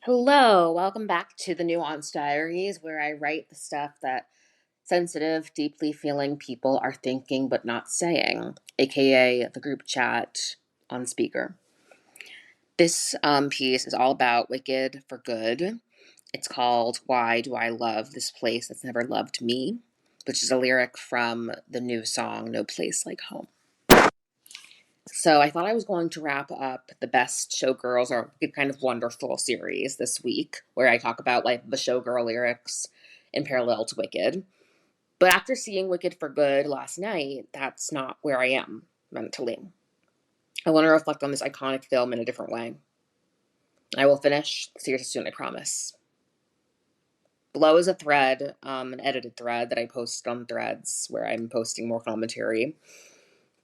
Hello, welcome back to the Nuance Diaries, where I write the stuff that sensitive, deeply feeling people are thinking but not saying, aka the group chat on speaker. This piece is all about Wicked for Good. It's called Why Do I Love This Place That's Never Loved Me, which is a lyric from the new song No Place Like Home. So I thought I was going to wrap up the best showgirls or kind of wonderful series this week, where I talk about like the showgirl lyrics in parallel to Wicked. But after seeing Wicked for Good last night, that's not where I am mentally. I want to reflect on this iconic film in a different way. I will finish the series soon, I promise. Below is a thread, an edited thread that I post on Threads, where I'm posting more commentary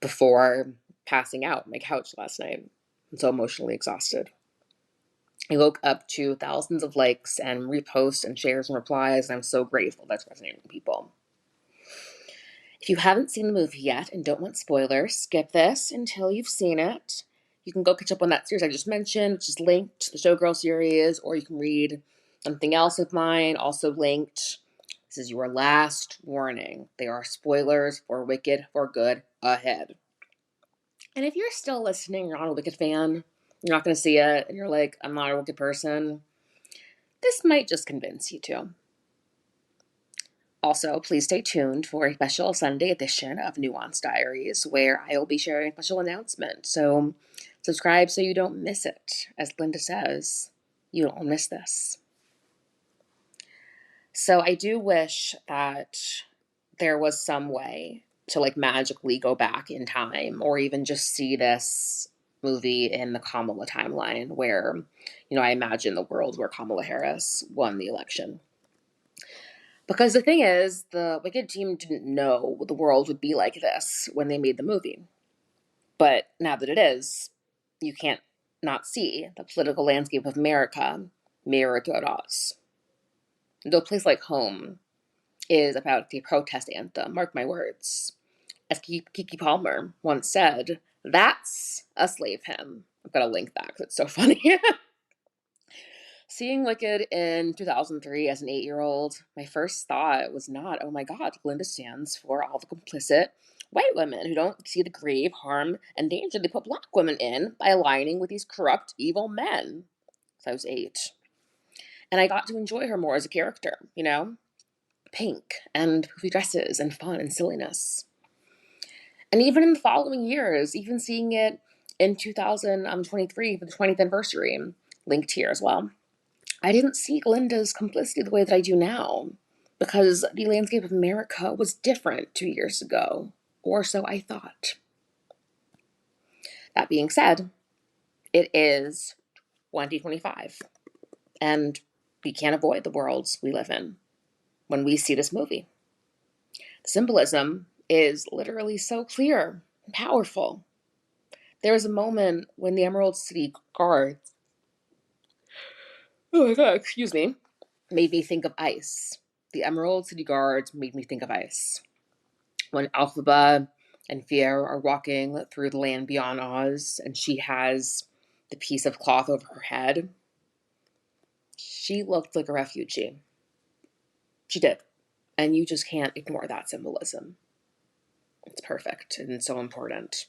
before passing out on my couch last night. I'm so emotionally exhausted. I woke up to thousands of likes and reposts and shares and replies, and I'm so grateful that's resonating with people. If you haven't seen the movie yet and don't want spoilers, skip this until you've seen it. You can go catch up on that series I just mentioned, which is linked to the Showgirl series, or you can read something else of mine, also linked. This is your last warning. There are spoilers for Wicked for Good ahead. And if you're still listening, you're not a Wicked fan, you're not going to see it, and you're like, I'm not a Wicked person, this might just convince you to. Also, please stay tuned for a special Sunday edition of Nuance Diaries, where I will be sharing a special announcement. So subscribe so you don't miss it. As Glinda says, you don't miss this. So I do wish that there was some way to like magically go back in time, or even just see this movie in the Kamala timeline where, I imagine the world where Kamala Harris won the election. Because the thing is, the Wicked team didn't know the world would be like this when they made the movie. But now that it is, you can't not see the political landscape of America mirrored throughout Oz. No Place Like Home is about the protest anthem, mark my words. As Keke Palmer once said, that's a slave hymn. I've got to link that because it's so funny. Seeing Wicked in 2003 as an 8-year-old, my first thought was not, oh my god, Glinda stands for all the complicit white women who don't see the grave harm and danger they put black women in by aligning with these corrupt, evil men. So I was 8. And I got to enjoy her more as a character, pink and poofy dresses and fun and silliness. And even in the following years, even seeing it in 2023 for the 20th anniversary, linked here as well, I didn't see Glinda's complicity the way that I do now, because the landscape of America was different 2 years ago, or so I thought. That being said, it is 2025, and we can't avoid the worlds we live in when we see this movie. The symbolism is literally so clear and powerful. There was a moment when the Emerald City guards, oh my god, excuse me, made me think of ice. The Emerald City guards made me think of ice. When Elphaba and Fiyero are walking through the land beyond Oz, and she has the piece of cloth over her head, she looked like a refugee. She did. And you just can't ignore that symbolism. It's perfect and so important.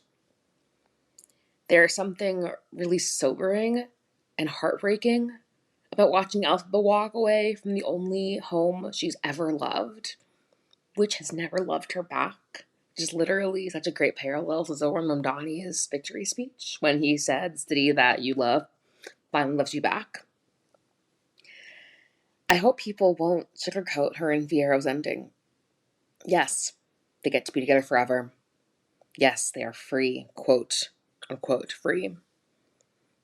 There's something really sobering and heartbreaking about watching Elphaba walk away from the only home she's ever loved, which has never loved her back. Just literally such a great parallel to Zoran Mamdani's victory speech when he said, "City that you love finally loves you back." I hope people won't sugarcoat her and Fiyero's ending. Yes, they get to be together forever. Yes, they are free, quote, unquote, free.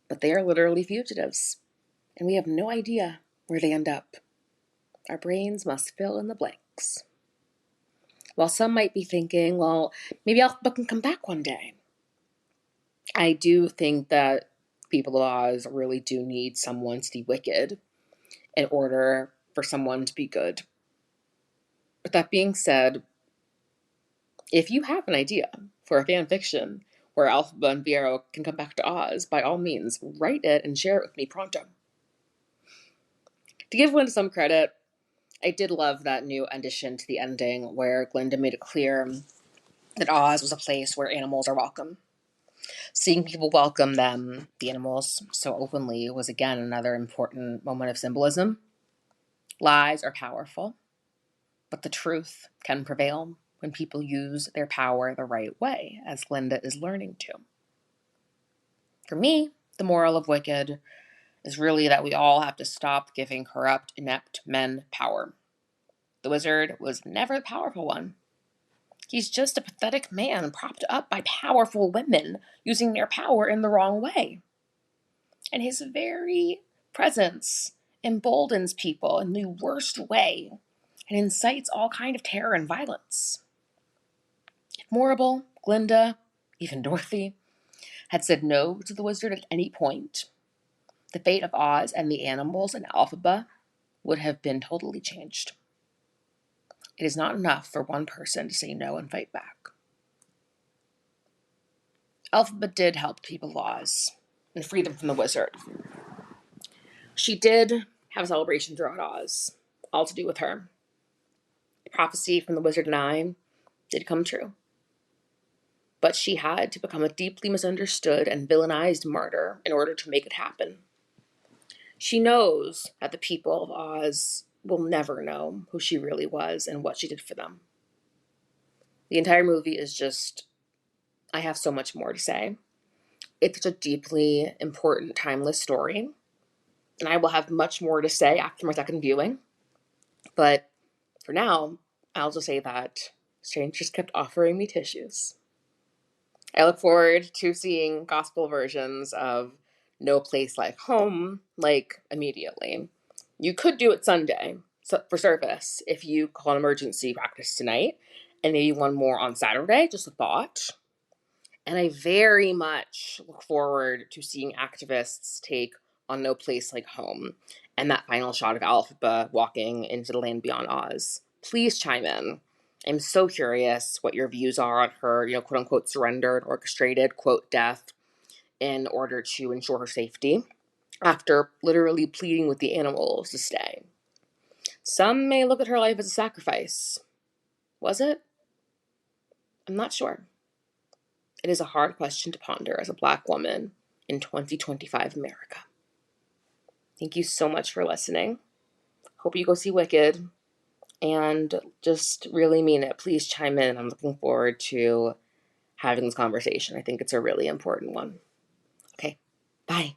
But they are literally fugitives, and we have no idea where they end up. Our brains must fill in the blanks. While some might be thinking, well, maybe Elphaba can come back one day, I do think that people of Oz really do need someone to be wicked in order for someone to be good. But that being said, if you have an idea for a fan fiction where Elphaba and Fiyero can come back to Oz, by all means, write it and share it with me pronto. To give Glinda some credit, I did love that new addition to the ending where Glinda made it clear that Oz was a place where animals are welcome. Seeing people welcome them, the animals, so openly was again another important moment of symbolism. Lies are powerful, but the truth can prevail when people use their power the right way, as Glinda is learning to. For me, the moral of Wicked is really that we all have to stop giving corrupt, inept men power. The wizard was never the powerful one. He's just a pathetic man propped up by powerful women using their power in the wrong way. And his very presence emboldens people in the worst way and incites all kind of terror and violence. If Morrible, Glinda, even Dorothy had said no to the wizard at any point, the fate of Oz and the animals in Elphaba would have been totally changed. It is not enough for one person to say no and fight back. Elphaba did help people of Oz and free them from the wizard. She did have a celebration throughout Oz, all to do with her. The prophecy from the Wizard and I did come true. But she had to become a deeply misunderstood and villainized martyr in order to make it happen. She knows that the people of Oz will never know who she really was and what she did for them. The entire movie is just, I have so much more to say. It's a deeply important, timeless story, and I will have much more to say after my second viewing. But for now, I'll just say that strangers kept offering me tissues. I look forward to seeing gospel versions of No Place Like Home, like, immediately. You could do it Sunday for service if you call an emergency practice tonight, and maybe one more on Saturday, just a thought. And I very much look forward to seeing activists take on No Place Like Home and that final shot of Elphaba walking into the land beyond Oz. Please chime in. I'm so curious what your views are on her, quote unquote, surrendered, orchestrated, quote, death in order to ensure her safety after literally pleading with the animals to stay. Some may look at her life as a sacrifice. Was it? I'm not sure. It is a hard question to ponder as a Black woman in 2025 America. Thank you so much for listening. Hope you go see Wicked. And just really mean it. Please chime in. I'm looking forward to having this conversation. I think it's a really important one. Okay, bye.